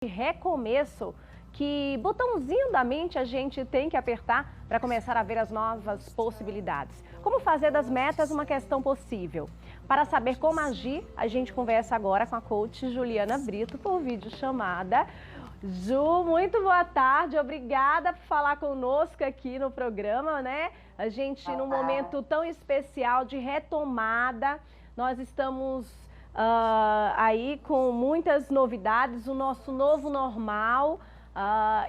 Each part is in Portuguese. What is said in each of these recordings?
recomeço, que botãozinho da mente a gente tem que apertar para começar a ver as novas possibilidades. Como fazer das metas uma questão possível? Para saber como agir, a gente conversa agora com a coach Juliana Brito por videochamada. Ju, muito boa tarde, obrigada por falar conosco aqui no programa, né? A gente, num momento tão especial de retomada, nós estamos aí com muitas novidades, o nosso novo normal,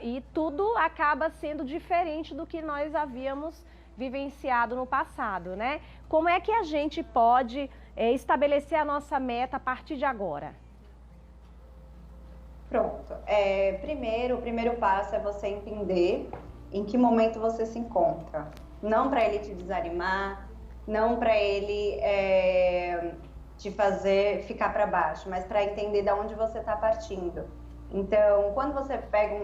e tudo acaba sendo diferente do que nós havíamos vivenciado no passado, né? Como é que a gente pode estabelecer a nossa meta a partir de agora? Pronto. O primeiro passo é você entender em que momento você se encontra. Não para ele te desanimar, não para ele te fazer ficar para baixo, mas para entender de onde você está partindo. Então, quando você pega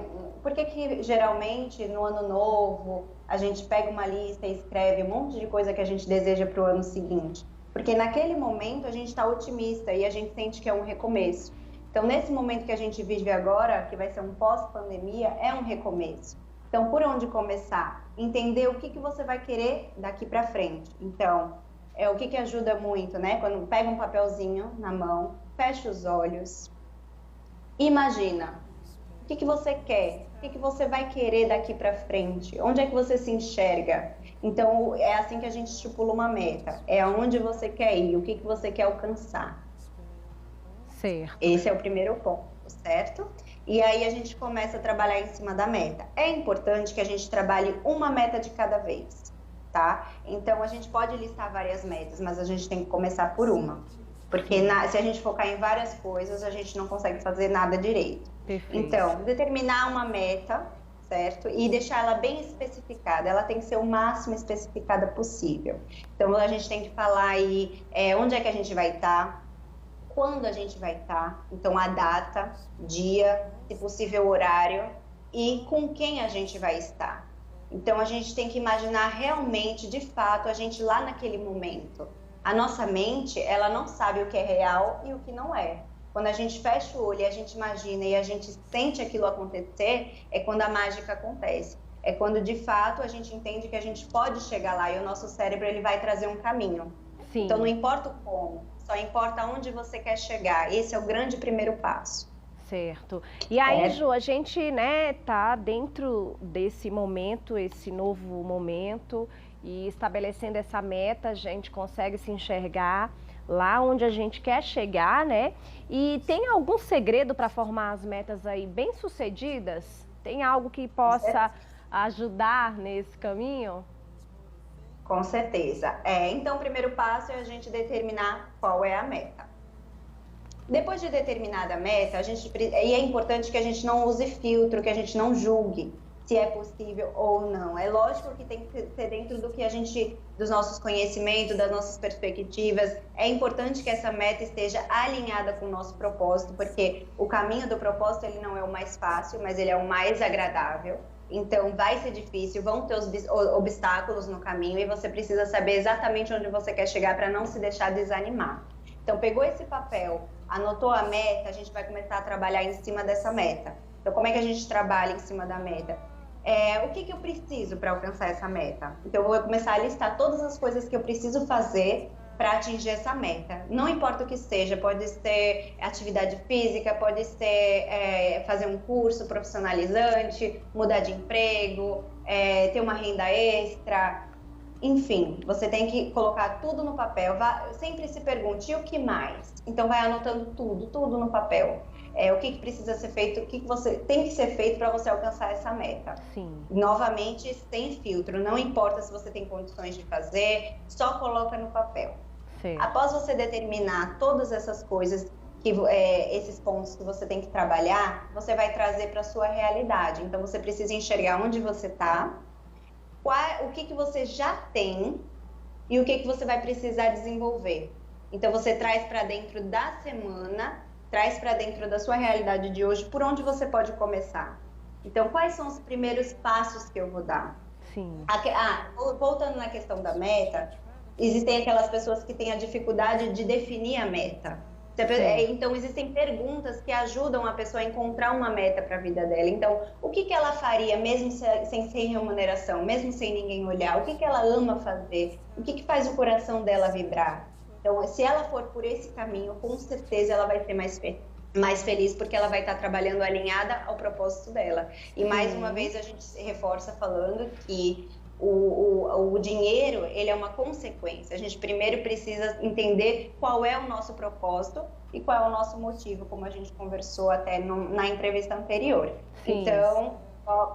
Por que geralmente no ano novo a gente pega uma lista e escreve um monte de coisa que a gente deseja para o ano seguinte? Porque naquele momento a gente está otimista e a gente sente que é um recomeço. Então, nesse momento que a gente vive agora, que vai ser um pós-pandemia, é um recomeço. Então, por onde começar? Entender o que você vai querer daqui para frente. Então, o que ajuda muito, né? Quando pega um papelzinho na mão, fecha os olhos, imagina o que você quer, o que você vai querer daqui para frente, onde é que você se enxerga. Então, é assim que a gente estipula uma meta, é aonde você quer ir, o que você quer alcançar. Certo. Esse é o primeiro ponto, certo? E aí a gente começa a trabalhar em cima da meta. É importante que a gente trabalhe uma meta de cada vez, tá? Então, a gente pode listar várias metas, mas a gente tem que começar por uma. Porque se a gente focar em várias coisas, a gente não consegue fazer nada direito. Perfeito. Então, determinar uma meta, certo? E deixar ela bem especificada. Ela tem que ser o máximo especificada possível. Então, a gente tem que falar aí onde é que a gente vai estar, quando a gente vai estar, então a data, dia, se possível horário e com quem a gente vai estar. Então a gente tem que imaginar realmente, de fato, a gente lá naquele momento. A nossa mente, ela não sabe o que é real e o que não é. Quando a gente fecha o olho e a gente imagina e a gente sente aquilo acontecer, é quando a mágica acontece. É quando, de fato, a gente entende que a gente pode chegar lá e o nosso cérebro ele vai trazer um caminho. Sim. Então não importa o como, só importa onde você quer chegar. Esse é o grande primeiro passo. Certo. E aí, Ju, a gente, né, tá dentro desse momento, esse novo momento, e estabelecendo essa meta, a gente consegue se enxergar lá onde a gente quer chegar, né? E tem algum segredo para formar as metas aí bem-sucedidas? Tem algo que possa ajudar nesse caminho? Com certeza. Então, o primeiro passo é a gente determinar qual é a meta. Depois de determinada a meta, e é importante que a gente não use filtro, que a gente não julgue se é possível ou não. É lógico que tem que ser dentro dos nossos conhecimentos, das nossas perspectivas. É importante que essa meta esteja alinhada com o nosso propósito, porque o caminho do propósito ele não é o mais fácil, mas ele é o mais agradável. Então, vai ser difícil, vão ter os obstáculos no caminho e você precisa saber exatamente onde você quer chegar para não se deixar desanimar. Então, pegou esse papel, anotou a meta, a gente vai começar a trabalhar em cima dessa meta. Então, como é que a gente trabalha em cima da meta? O que eu preciso para alcançar essa meta? Então, eu vou começar a listar todas as coisas que eu preciso fazer para atingir essa meta. Não importa o que seja, pode ser atividade física, pode ser fazer um curso profissionalizante, mudar de emprego, ter uma renda extra, enfim, você tem que colocar tudo no papel. Sempre se pergunte, e o que mais? Então vai anotando tudo no papel. O que precisa ser feito, o que você tem que ser feito para você alcançar essa meta. Sim. Novamente, sem filtro, não importa se você tem condições de fazer, só coloca no papel. Sim. Após você determinar todas essas coisas, esses pontos que você tem que trabalhar, você vai trazer para a sua realidade. Então, você precisa enxergar onde você está, o que você já tem e o que você vai precisar desenvolver. Então, você traz para dentro da semana, traz para dentro da sua realidade de hoje, por onde você pode começar. Então, quais são os primeiros passos que eu vou dar? Sim. Voltando na questão da meta, existem aquelas pessoas que têm a dificuldade de definir a meta. Então, existem perguntas que ajudam a pessoa a encontrar uma meta para a vida dela. Então, o que ela faria mesmo sem remuneração, mesmo sem ninguém olhar? O que ela ama fazer? O que faz o coração dela vibrar? Então, se ela for por esse caminho, com certeza ela vai ser mais feliz, porque ela vai estar trabalhando alinhada ao propósito dela. E mais uma vez a gente se reforça falando que o dinheiro, ele é uma consequência. A gente primeiro precisa entender qual é o nosso propósito e qual é o nosso motivo, como a gente conversou até na entrevista anterior. Sim. Então,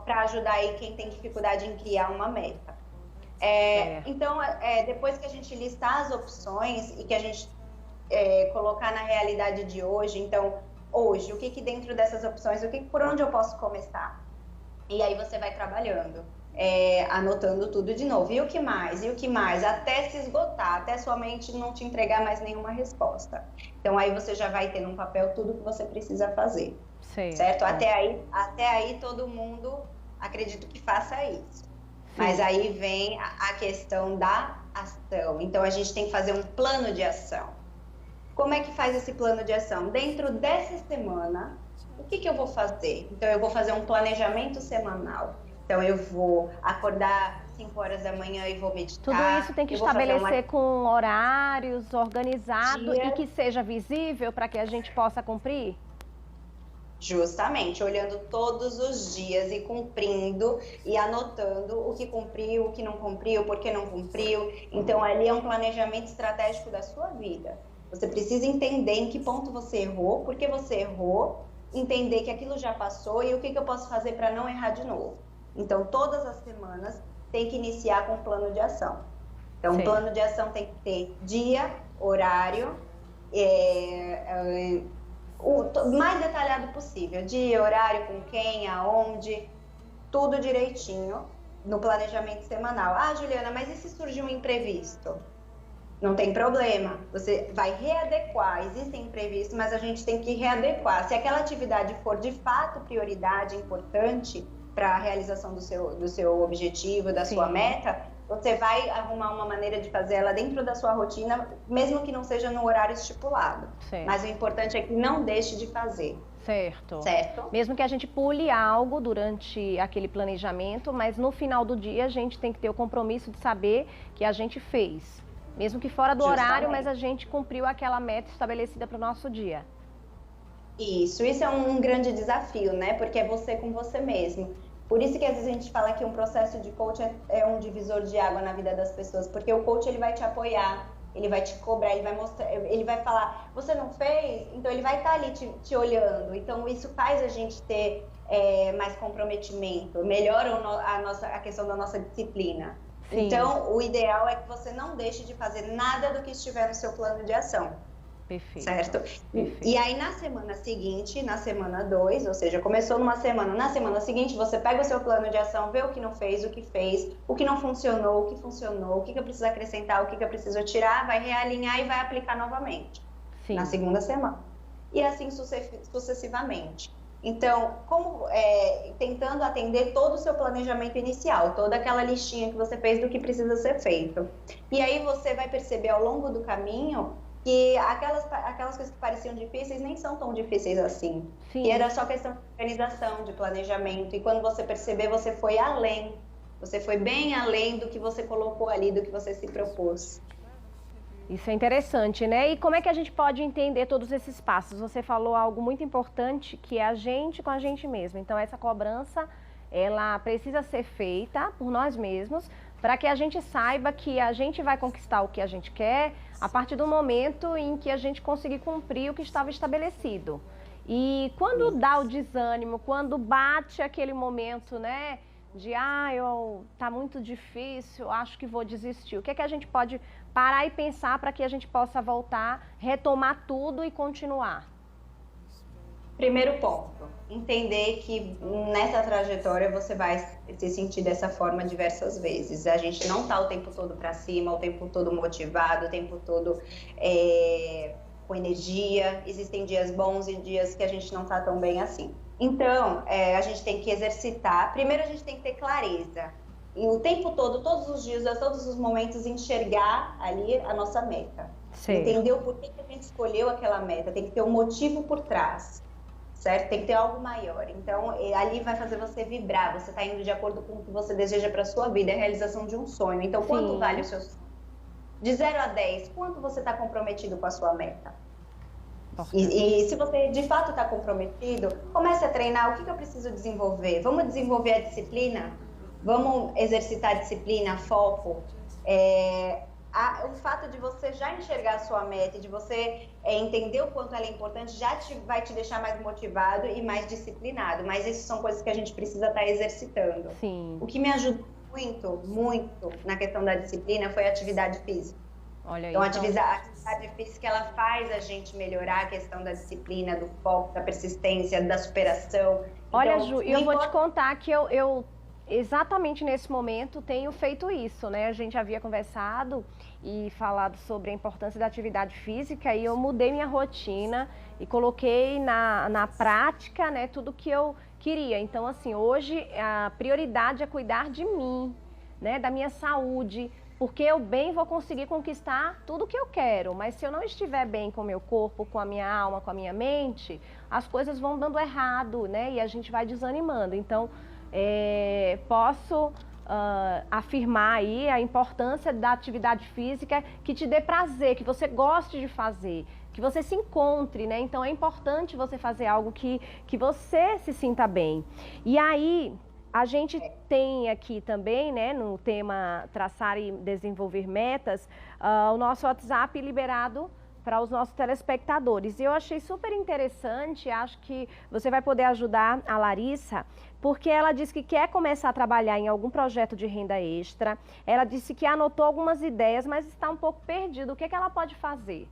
para ajudar aí quem tem dificuldade em criar uma meta. Então, depois que a gente listar as opções e que a gente colocar na realidade de hoje, então, hoje, o que dentro dessas opções, por onde eu posso começar? E aí você vai trabalhando. Anotando tudo de novo. E o que mais? E o que mais? Até se esgotar, até sua mente não te entregar mais nenhuma resposta. Então, aí você já vai ter no papel tudo que você precisa fazer. Certo? Até aí todo mundo, acredito que faça isso. Sim. Mas aí vem a questão da ação. Então, a gente tem que fazer um plano de ação. Como é que faz esse plano de ação? Dentro dessa semana, o que eu vou fazer? Então, eu vou fazer um planejamento semanal. Então, eu vou acordar 5 horas da manhã e vou meditar. Tudo isso tem que estabelecer com horários, organizado e que seja visível para que a gente possa cumprir? Justamente, olhando todos os dias e cumprindo e anotando o que cumpriu, o que não cumpriu, por que não cumpriu. Então, ali é um planejamento estratégico da sua vida. Você precisa entender em que ponto você errou, por que você errou, entender que aquilo já passou e o que eu posso fazer para não errar de novo. Então, todas as semanas tem que iniciar com um plano de ação. Então, o plano de ação tem que ter dia, horário, o mais detalhado possível. Dia, horário, com quem, aonde, tudo direitinho no planejamento semanal. Ah, Juliana, mas e se surgir um imprevisto? Não tem problema, você vai readequar. Existem imprevistos, mas a gente tem que readequar. Se aquela atividade for de fato prioridade, importante para a realização do seu objetivo, da sua meta, você vai arrumar uma maneira de fazer ela dentro da sua rotina, mesmo que não seja no horário estipulado. Mas o importante é que não deixe de fazer. Certo. Mesmo que a gente pule algo durante aquele planejamento, mas no final do dia a gente tem que ter o compromisso de saber que a gente fez. Mesmo que fora do horário, mas a gente cumpriu aquela meta estabelecida para o nosso dia. Isso é um grande desafio, né? Porque é você com você mesmo. Por isso que às vezes a gente fala que um processo de coach é um divisor de água na vida das pessoas, porque o coach ele vai te apoiar, ele vai te cobrar, ele vai mostrar, ele vai falar, você não fez? Então ele vai estar ali te olhando. Então isso faz a gente ter mais comprometimento, melhora a questão da nossa disciplina. Sim. Então, o ideal é que você não deixe de fazer nada do que estiver no seu plano de ação. Perfeito. Certo? Perfeito. E aí, na semana seguinte, na semana 2, ou seja, começou numa semana, na semana seguinte, você pega o seu plano de ação, vê o que não fez, o que fez, o que não funcionou, o que funcionou, o que eu preciso acrescentar, o que eu preciso tirar, vai realinhar e vai aplicar novamente. Sim. Na segunda semana. E assim sucessivamente. Então, tentando atender todo o seu planejamento inicial, toda aquela listinha que você fez do que precisa ser feito. E aí você vai perceber ao longo do caminho que aquelas coisas que pareciam difíceis nem são tão difíceis assim. Sim. E era só questão de organização, de planejamento. E quando você perceber, você foi além. Você foi bem além do que você colocou ali, do que você se propôs. Isso é interessante, né? E como é que a gente pode entender todos esses passos? Você falou algo muito importante, que é a gente com a gente mesmo. Então, essa cobrança, ela precisa ser feita por nós mesmos, para que a gente saiba que a gente vai conquistar o que a gente quer a partir do momento em que a gente conseguir cumprir o que estava estabelecido. E quando dá o desânimo, quando bate aquele momento, né? De, tá muito difícil, acho que vou desistir. O que é que a gente pode parar e pensar para que a gente possa voltar, retomar tudo e continuar? Primeiro ponto, entender que nessa trajetória você vai se sentir dessa forma diversas vezes. A gente não tá o tempo todo para cima, o tempo todo motivado, o tempo todo com energia. Existem dias bons e dias que a gente não tá tão bem assim. Então, a gente tem que exercitar. Primeiro, a gente tem que ter clareza. E o tempo todo, todos os dias, a todos os momentos, enxergar ali a nossa meta. Sei. Entender o porquê que a gente escolheu aquela meta, tem que ter um motivo por trás, certo? Tem que ter algo maior. Então, ali vai fazer você vibrar, você está indo de acordo com o que você deseja para a sua vida, é a realização de um sonho. Então, quanto vale o seu sonho? De 0 a 10, quanto você está comprometido com a sua meta? E se você de fato está comprometido, comece a treinar. O que eu preciso desenvolver? Vamos desenvolver a disciplina? Vamos exercitar a disciplina, foco? O fato de você já enxergar a sua meta, de você entender o quanto ela é importante, vai te deixar mais motivado e mais disciplinado. Mas isso são coisas que a gente precisa estar exercitando. Sim. O que me ajudou muito na questão da disciplina foi a atividade física. Olha aí, então, a atividade física, ela faz a gente melhorar a questão da disciplina, do foco, da persistência, da superação. Olha, então, Ju, eu vou te contar que eu exatamente nesse momento tenho feito isso, né? A gente havia conversado e falado sobre a importância da atividade física e eu mudei minha rotina e coloquei na prática, né, tudo que eu queria. Então, assim, hoje a prioridade é cuidar de mim, né, da minha saúde, porque eu bem vou conseguir conquistar tudo que eu quero, mas se eu não estiver bem com o meu corpo, com a minha alma, com a minha mente, as coisas vão dando errado, né? E a gente vai desanimando. Então, posso afirmar aí a importância da atividade física que te dê prazer, que você goste de fazer, que você se encontre, né? Então, é importante você fazer algo que você se sinta bem. E aí, a gente tem aqui também, né, no tema traçar e desenvolver metas, o nosso WhatsApp liberado para os nossos telespectadores. E eu achei super interessante, acho que você vai poder ajudar a Larissa, porque ela disse que quer começar a trabalhar em algum projeto de renda extra. Ela disse que anotou algumas ideias, mas está um pouco perdida. O que ela pode fazer?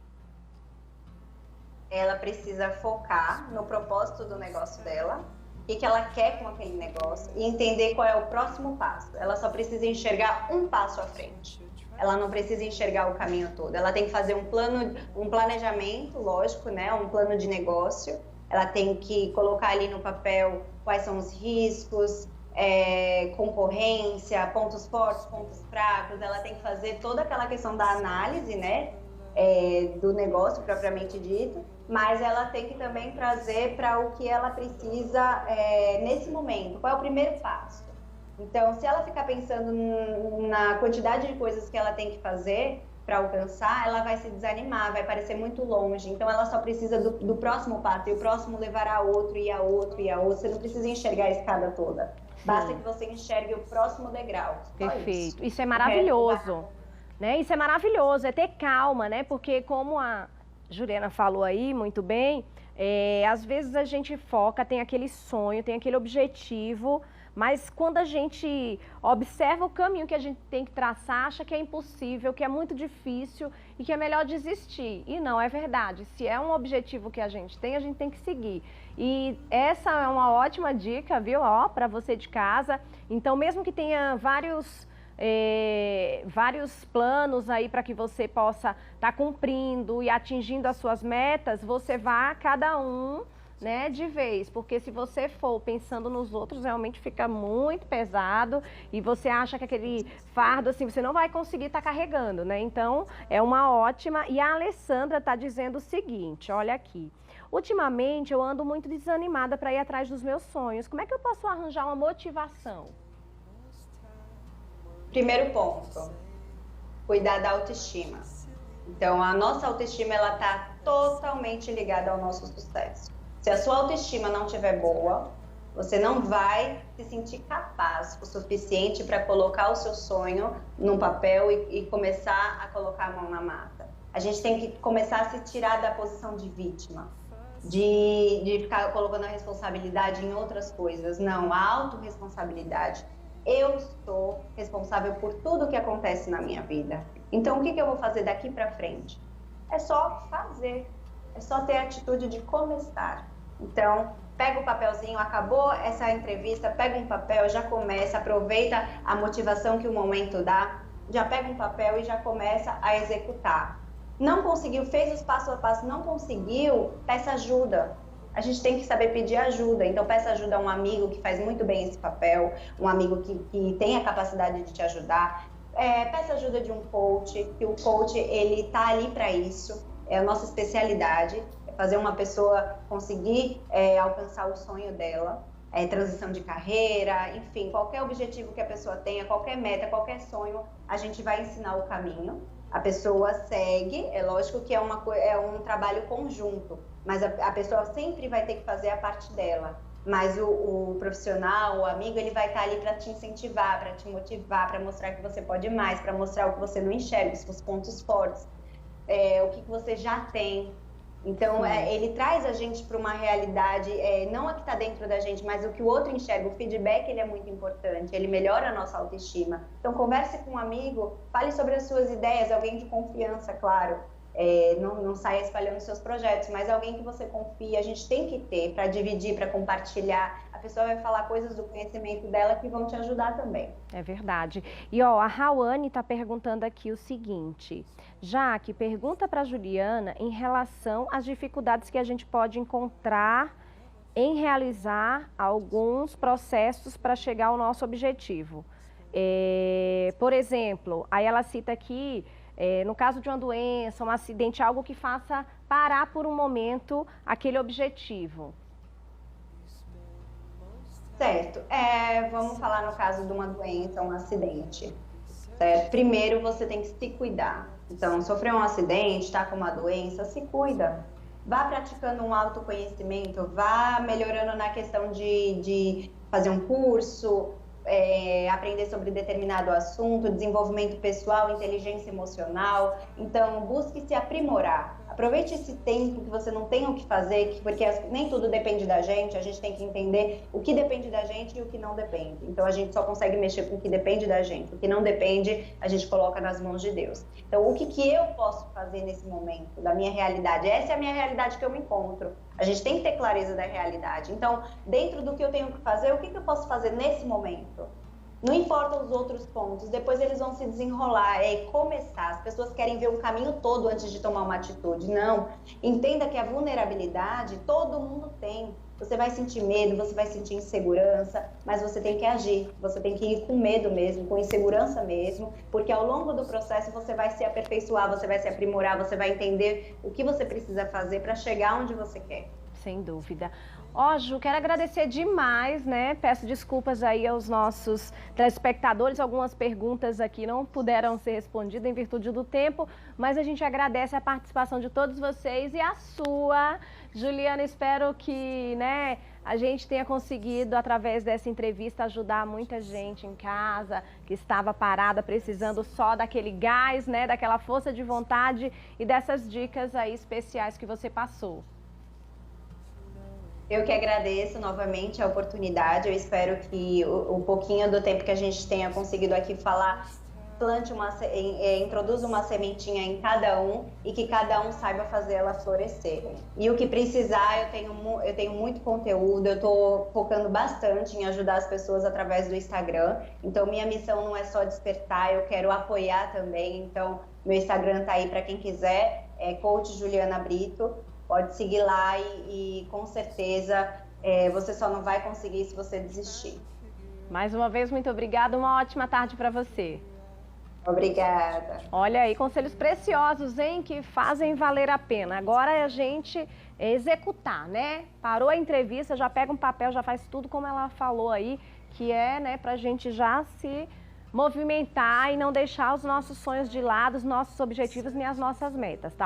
Ela precisa focar no propósito do negócio dela, o que ela quer com aquele negócio e entender qual é o próximo passo. Ela só precisa enxergar um passo à frente. Ela não precisa enxergar o caminho todo. Ela tem que fazer um planejamento, lógico, né? Um plano de negócio. Ela tem que colocar ali no papel quais são os riscos, concorrência, pontos fortes, pontos fracos. Ela tem que fazer toda aquela questão da análise, né? Do negócio propriamente dito, mas ela tem que também trazer para o que ela precisa nesse momento. Qual é o primeiro passo? Então, se ela ficar pensando na quantidade de coisas que ela tem que fazer para alcançar, ela vai se desanimar, vai parecer muito longe. Então, ela só precisa do próximo passo, e o próximo levará a outro, e a outro, e a outro. Você não precisa enxergar a escada toda. Basta que você enxergue o próximo degrau. Perfeito. Isso é maravilhoso. Né? Isso é maravilhoso, é ter calma, né? Porque como a Juliana falou aí muito bem, às vezes a gente foca, tem aquele sonho, tem aquele objetivo, mas quando a gente observa o caminho que a gente tem que traçar, acha que é impossível, que é muito difícil e que é melhor desistir. E não, é verdade. Se é um objetivo que a gente tem que seguir. E essa é uma ótima dica, viu? Ó, para você de casa. Então, mesmo que tenha vários planos aí para que você possa estar cumprindo e atingindo as suas metas, você vá cada um, né, de vez, porque se você for pensando nos outros, realmente fica muito pesado e você acha que aquele fardo, assim, você não vai conseguir estar carregando, né? Então, é uma ótima. E a Alessandra está dizendo o seguinte, olha aqui. Ultimamente, eu ando muito desanimada para ir atrás dos meus sonhos. Como é que eu posso arranjar uma motivação? Primeiro ponto, cuidar da autoestima. Então, a nossa autoestima, ela está totalmente ligada ao nosso sucesso. Se a sua autoestima não estiver boa, você não vai se sentir capaz o suficiente para colocar o seu sonho num papel e começar a colocar a mão na massa. A gente tem que começar a se tirar da posição de vítima, de ficar colocando a responsabilidade em outras coisas. Não, a autorresponsabilidade. Eu sou responsável por tudo que acontece na minha vida. Então, o que eu vou fazer daqui para frente? É só fazer. É só ter a atitude de começar. Então, pega o papelzinho, acabou essa entrevista, pega um papel, já começa, aproveita a motivação que o momento dá, já pega um papel e já começa a executar. Não conseguiu, fez os passo a passo, não conseguiu, peça ajuda. A gente tem que saber pedir ajuda, então peça ajuda a um amigo que faz muito bem esse papel, um amigo que tem a capacidade de te ajudar. peça ajuda de um coach, que o coach ele tá ali para isso, é a nossa especialidade, é fazer uma pessoa conseguir alcançar o sonho dela, transição de carreira, enfim, qualquer objetivo que a pessoa tenha, qualquer meta, qualquer sonho, a gente vai ensinar o caminho. A pessoa segue, é lógico que é um trabalho conjunto, mas a pessoa sempre vai ter que fazer a parte dela. Mas o profissional, o amigo, ele vai estar ali para te incentivar, para te motivar, para mostrar que você pode mais, para mostrar o que você não enxerga, os seus pontos fortes, o que você já tem. Então, ele traz a gente para uma realidade, não a que está dentro da gente, mas o que o outro enxerga. O feedback ele é muito importante, ele melhora a nossa autoestima. Então, converse com um amigo, fale sobre as suas ideias, alguém de confiança, claro. Não saia espalhando seus projetos, mas alguém que você confia, a gente tem que ter para dividir, para compartilhar. A pessoa vai falar coisas do conhecimento dela que vão te ajudar também. É verdade. E ó, a Rawane está perguntando aqui o seguinte: Jaque, pergunta para a Juliana em relação às dificuldades que a gente pode encontrar em realizar alguns processos para chegar ao nosso objetivo. Por exemplo, aí ela cita aqui, no caso de uma doença, um acidente, algo que faça parar por um momento aquele objetivo. Certo. Vamos falar no caso de uma doença, um acidente. Certo? Primeiro, você tem que se cuidar. Então, sofreu um acidente, está com uma doença, se cuida. Vá praticando um autoconhecimento, vá melhorando na questão de fazer um curso, aprender sobre determinado assunto, desenvolvimento pessoal, inteligência emocional. Então, busque se aprimorar. Aproveite esse tempo que você não tem o que fazer, porque nem tudo depende da gente, a gente tem que entender o que depende da gente e o que não depende. Então, a gente só consegue mexer com o que depende da gente. O que não depende, a gente coloca nas mãos de Deus. Então, o que eu posso fazer nesse momento, da minha realidade? Essa é a minha realidade que eu me encontro. A gente tem que ter clareza da realidade. Então, dentro do que eu tenho que fazer, o que eu posso fazer nesse momento? Não importa os outros pontos, depois eles vão se desenrolar, começar. As pessoas querem ver o caminho todo antes de tomar uma atitude. Não, entenda que a vulnerabilidade todo mundo tem. Você vai sentir medo, você vai sentir insegurança, mas você tem que agir. Você tem que ir com medo mesmo, com insegurança mesmo, porque ao longo do processo você vai se aperfeiçoar, você vai se aprimorar, você vai entender o que você precisa fazer para chegar onde você quer. Sem dúvida. Ó, Ju, quero agradecer demais, né? Peço desculpas aí aos nossos telespectadores, algumas perguntas aqui não puderam ser respondidas em virtude do tempo, mas a gente agradece a participação de todos vocês e a sua. Juliana, espero que, né, a gente tenha conseguido, através dessa entrevista, ajudar muita gente em casa, que estava parada, precisando só daquele gás, né, daquela força de vontade e dessas dicas aí especiais que você passou. Eu que agradeço novamente a oportunidade, eu espero que o pouquinho do tempo que a gente tenha conseguido aqui falar, introduza uma sementinha em cada um e que cada um saiba fazer ela florescer. E o que precisar, eu tenho muito conteúdo, eu estou focando bastante em ajudar as pessoas através do Instagram, então minha missão não é só despertar, eu quero apoiar também, então meu Instagram está aí para quem quiser, é Coach Juliana Brito. Pode seguir lá e com certeza você só não vai conseguir se você desistir. Mais uma vez, muito obrigada. Uma ótima tarde para você. Obrigada. Olha aí, conselhos preciosos, hein, que fazem valer a pena. Agora é a gente executar, né? Parou a entrevista, já pega um papel, já faz tudo como ela falou aí, que é, né, pra gente já se movimentar e não deixar os nossos sonhos de lado, os nossos objetivos nem as nossas metas, tá?